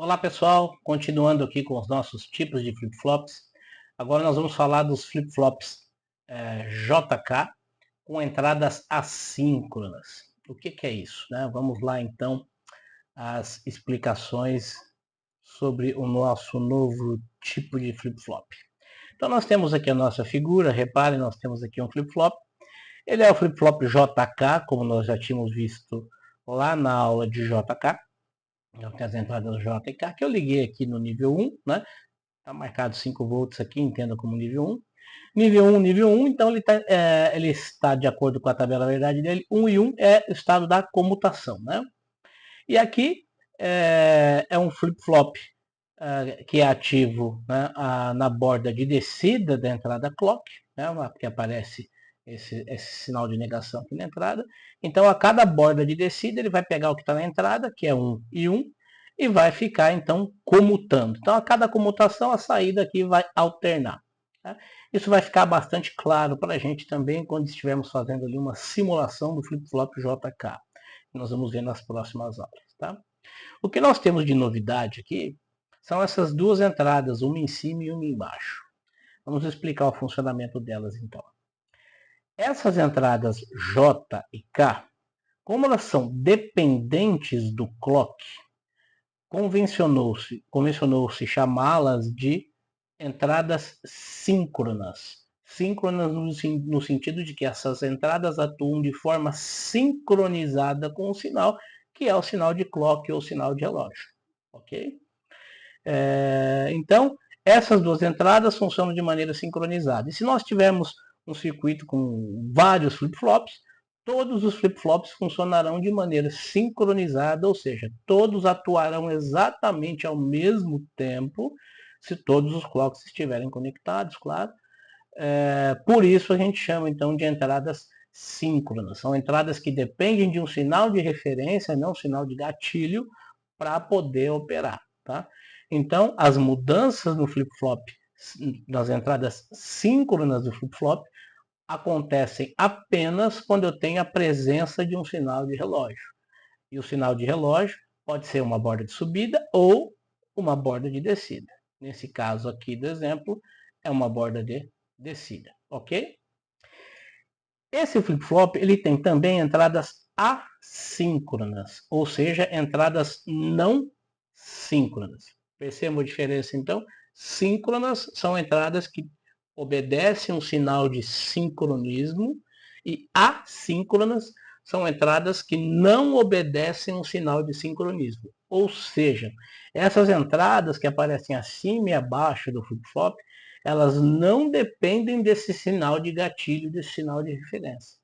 Olá pessoal, continuando aqui com os nossos tipos de flip-flops. Agora nós vamos falar dos flip-flops JK com entradas assíncronas. O que é isso, né? Vamos lá então as explicações sobre o nosso novo tipo de flip-flop. Então nós temos aqui a nossa figura, reparem, nós temos aqui um flip-flop. Ele é o flip-flop JK, como nós já tínhamos visto lá na aula de JK. Eu tenho as entradas J e K, que eu liguei aqui no nível 1, né? Está marcado 5 volts aqui, entenda como nível 1. Nível 1, então ele está de acordo com a tabela verdade dele. 1 e 1 é o estado da comutação, né? E aqui é um flip-flop que é ativo, né, na borda de descida da entrada clock, né, que aparece esse sinal de negação aqui na entrada. Então, a cada borda de descida, ele vai pegar o que está na entrada, que é 1 e 1, e vai ficar, então, comutando. Então, a cada comutação, a saída aqui vai alternar. Tá? Isso vai ficar bastante claro para a gente também quando estivermos fazendo ali uma simulação do flip-flop JK. Que nós vamos ver nas próximas aulas. Tá? O que nós temos de novidade aqui são essas duas entradas, uma em cima e uma embaixo. Vamos explicar o funcionamento delas então. Essas entradas J e K, como elas são dependentes do clock, convencionou-se chamá-las de entradas síncronas. Síncronas no sentido de que essas entradas atuam de forma sincronizada com o sinal, que é o sinal de clock ou o sinal de relógio. Ok? Então, essas duas entradas funcionam de maneira sincronizada. E se nós tivermos um circuito com vários flip-flops, todos os flip-flops funcionarão de maneira sincronizada, ou seja, todos atuarão exatamente ao mesmo tempo, se todos os clocks estiverem conectados, claro. Por isso a gente chama então de entradas síncronas. São entradas que dependem de um sinal de referência, não um sinal de gatilho, para poder operar. Tá? Então, as mudanças no flip-flop, das entradas síncronas do flip-flop, acontecem apenas quando eu tenho a presença de um sinal de relógio. E o sinal de relógio pode ser uma borda de subida ou uma borda de descida. Nesse caso aqui do exemplo, é uma borda de descida, ok? Esse flip-flop ele tem também entradas assíncronas, ou seja, entradas não síncronas. Percebam a diferença então? Síncronas são entradas que obedecem um sinal de sincronismo e assíncronas são entradas que não obedecem um sinal de sincronismo. Ou seja, essas entradas que aparecem acima e abaixo do flip-flop, elas não dependem desse sinal de gatilho, desse sinal de referência.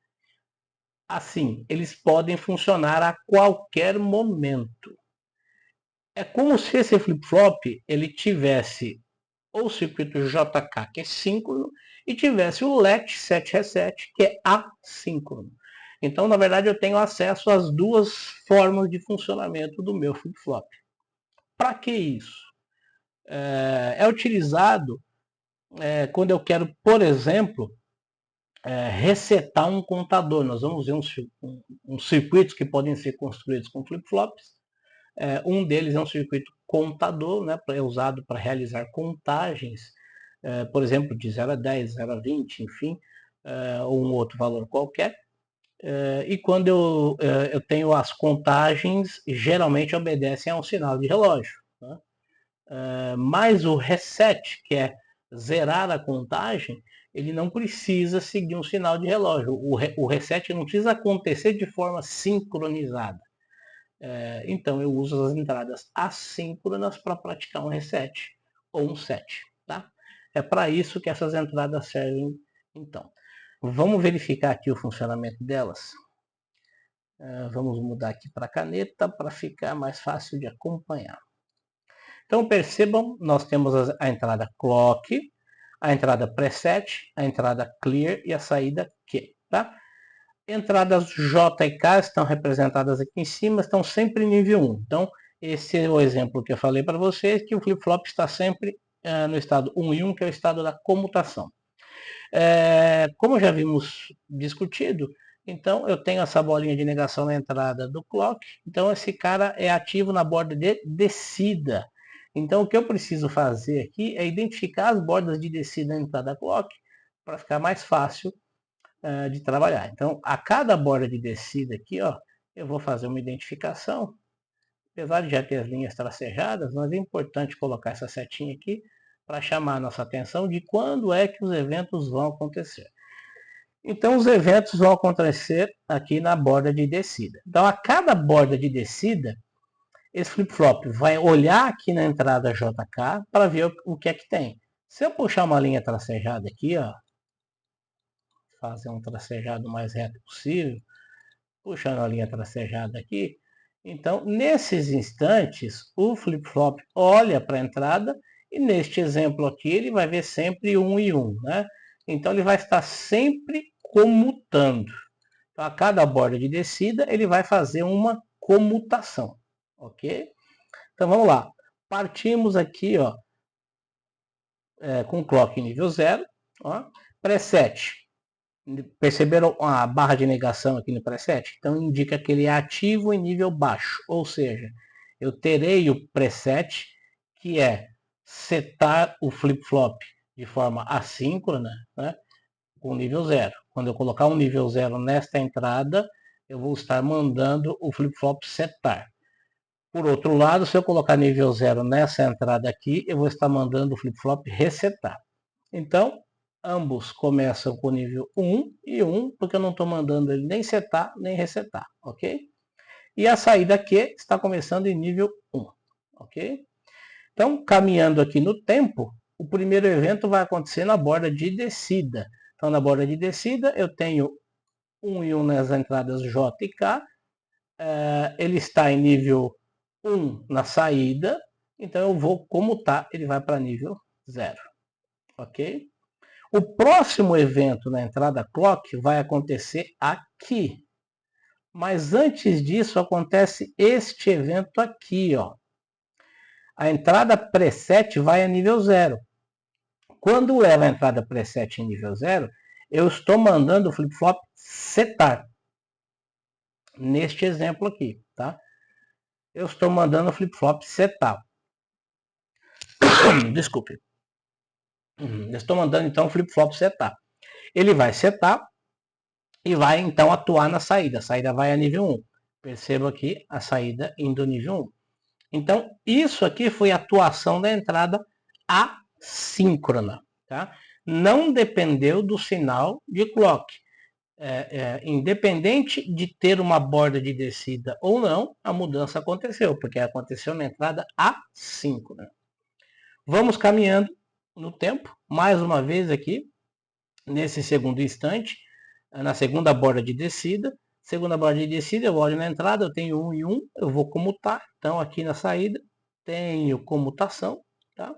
Assim, eles podem funcionar a qualquer momento. É como se esse flip-flop ele tivesse ou o circuito JK, que é síncrono, e tivesse o LET 7 reset, que é assíncrono. Então, na verdade, eu tenho acesso às duas formas de funcionamento do meu flip-flop. Para que isso? É utilizado quando eu quero, por exemplo, resetar um contador. Nós vamos ver uns circuitos que podem ser construídos com flip-flops. Um deles é um circuito contador, né, é usado para realizar contagens, por exemplo, de 0 a 10, 0 a 20, enfim, ou um outro valor qualquer. E quando eu tenho as contagens, geralmente obedecem a um sinal de relógio. Né? Mas o reset, que é zerar a contagem, ele não precisa seguir um sinal de relógio. O reset não precisa acontecer de forma sincronizada. Então eu uso as entradas assíncronas para praticar um reset ou um set. Tá? É para isso que essas entradas servem. Então, vamos verificar aqui o funcionamento delas. Vamos mudar aqui para a caneta para ficar mais fácil de acompanhar. Então percebam, nós temos a entrada clock, a entrada preset, a entrada clear e a saída Q. Tá? Entradas J e K estão representadas aqui em cima, estão sempre em nível 1. Então, esse é o exemplo que eu falei para vocês, que o flip-flop está sempre no estado 1 e 1, que é o estado da comutação. Como já vimos discutido, Então eu tenho essa bolinha de negação na entrada do clock. Então esse cara é ativo na borda de descida. Então o que eu preciso fazer aqui é identificar as bordas de descida na entrada clock para ficar mais fácil de trabalhar. Então a cada borda de descida aqui, ó, eu vou fazer uma identificação. Apesar de já ter as linhas tracejadas, mas é importante colocar essa setinha aqui para chamar a nossa atenção de quando é que os eventos vão acontecer. Então os eventos vão acontecer aqui na borda de descida. Então a cada borda de descida, esse flip-flop vai olhar aqui na entrada JK para ver o que é que tem. Se eu puxar uma linha tracejada aqui, ó, fazer um tracejado mais reto possível, puxando a linha tracejada aqui, então nesses instantes o flip-flop olha para a entrada e neste exemplo aqui ele vai ver sempre 1 e 1, né? Então ele vai estar sempre comutando. Então, a cada borda de descida, ele vai fazer uma comutação, ok? Então, vamos lá. Partimos aqui, ó, com clock nível 0, preset. Perceberam a barra de negação aqui no preset? Então, indica que ele é ativo em nível baixo, ou seja, eu terei o preset, que é setar o flip-flop de forma assíncrona, né? Com nível 0. Quando eu colocar um nível 0 nesta entrada, eu vou estar mandando o flip-flop setar. Por outro lado, se eu colocar nível 0 nessa entrada aqui, eu vou estar mandando o flip-flop resetar. Então, ambos começam com nível 1 e 1, porque eu não estou mandando ele nem setar, nem resetar, ok? E a saída aqui está começando em nível 1, ok? Então, caminhando aqui no tempo, o primeiro evento vai acontecer na borda de descida. Então, na borda de descida, eu tenho 1 e 1 nas entradas J e K. Ele está em nível 1 na saída. Então, eu vou comutar, ele vai para nível 0. Ok? O próximo evento na entrada clock vai acontecer aqui. Mas antes disso, acontece este evento aqui, ó. A entrada preset vai a nível 0. Quando leva a entrada preset em nível 0, eu estou mandando o flip-flop setar. Neste exemplo aqui, tá? Eu estou mandando o flip-flop setar. Desculpe. Eu estou mandando então o flip-flop setar. Ele vai setar e vai então atuar na saída. A saída vai a nível 1. Perceba aqui a saída indo nível 1. Então, isso aqui foi a atuação da entrada assíncrona. Tá? Não dependeu do sinal de clock. Independente de ter uma borda de descida ou não, a mudança aconteceu, porque aconteceu na entrada assíncrona. Vamos caminhando no tempo, mais uma vez aqui, nesse segundo instante, na segunda borda de descida. Segunda borda de descida, eu olho na entrada, eu tenho 1 e 1, eu vou comutar. Então, aqui na saída, tenho comutação, tá?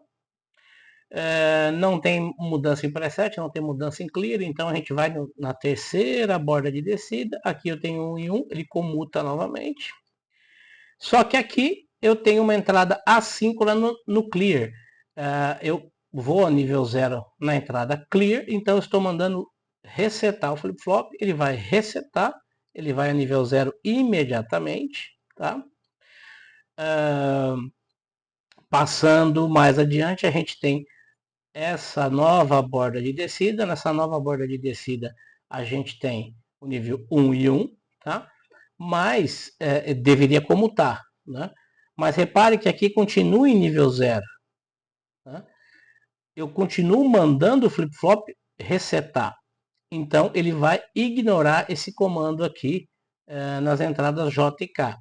Não tem mudança em preset, não tem mudança em clear, então a gente vai na terceira borda de descida. Aqui eu tenho 1 e 1, ele comuta novamente. Só que aqui eu tenho uma entrada assíncrona no clear. Eu vou a nível 0 na entrada clear, então eu estou mandando resetar o flip-flop, ele vai resetar, ele vai a nível 0 imediatamente, tá? Passando mais adiante, a gente tem essa nova borda de descida. Nessa nova borda de descida, a gente tem o nível 1 e 1, tá? Mas deveria comutar, né? Mas repare que aqui continua em nível 0. Tá? Eu continuo mandando o flip-flop resetar. Então, ele vai ignorar esse comando aqui nas entradas J e K.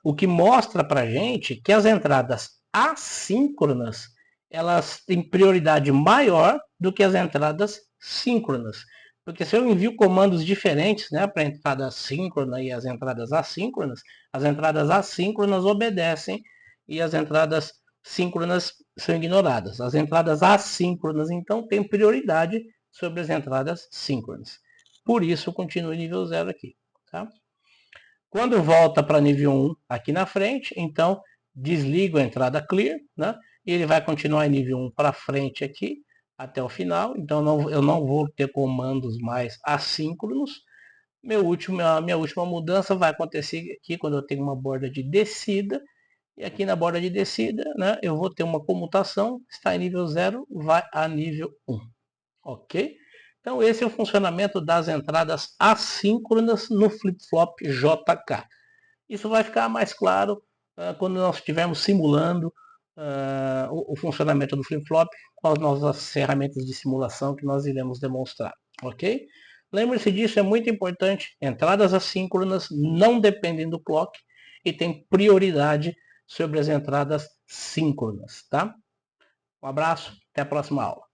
O que mostra para a gente que as entradas assíncronas, elas têm prioridade maior do que as entradas síncronas. Porque se eu envio comandos diferentes, né, para a entrada síncrona e as entradas assíncronas obedecem e as entradas síncronas são ignoradas. As entradas assíncronas, então, têm prioridade sobre as entradas síncronas. Por isso, continua em nível 0 aqui. Tá? Quando volta para nível 1 aqui na frente, então desligo a entrada clear, né? E ele vai continuar em nível 1 para frente aqui, até o final. Então eu não vou ter comandos mais assíncronos. A minha última mudança vai acontecer aqui quando eu tenho uma borda de descida. E aqui na borda de descida, né, eu vou ter uma comutação, está em nível 0, vai a nível 1. Ok? Então esse é o funcionamento das entradas assíncronas no flip-flop JK. Isso vai ficar mais claro quando nós estivermos simulando o funcionamento do flip-flop com as nossas ferramentas de simulação que nós iremos demonstrar. Ok? Lembre-se disso, é muito importante. Entradas assíncronas não dependem do clock e tem prioridade sobre as entradas síncronas. Tá? Um abraço, até a próxima aula.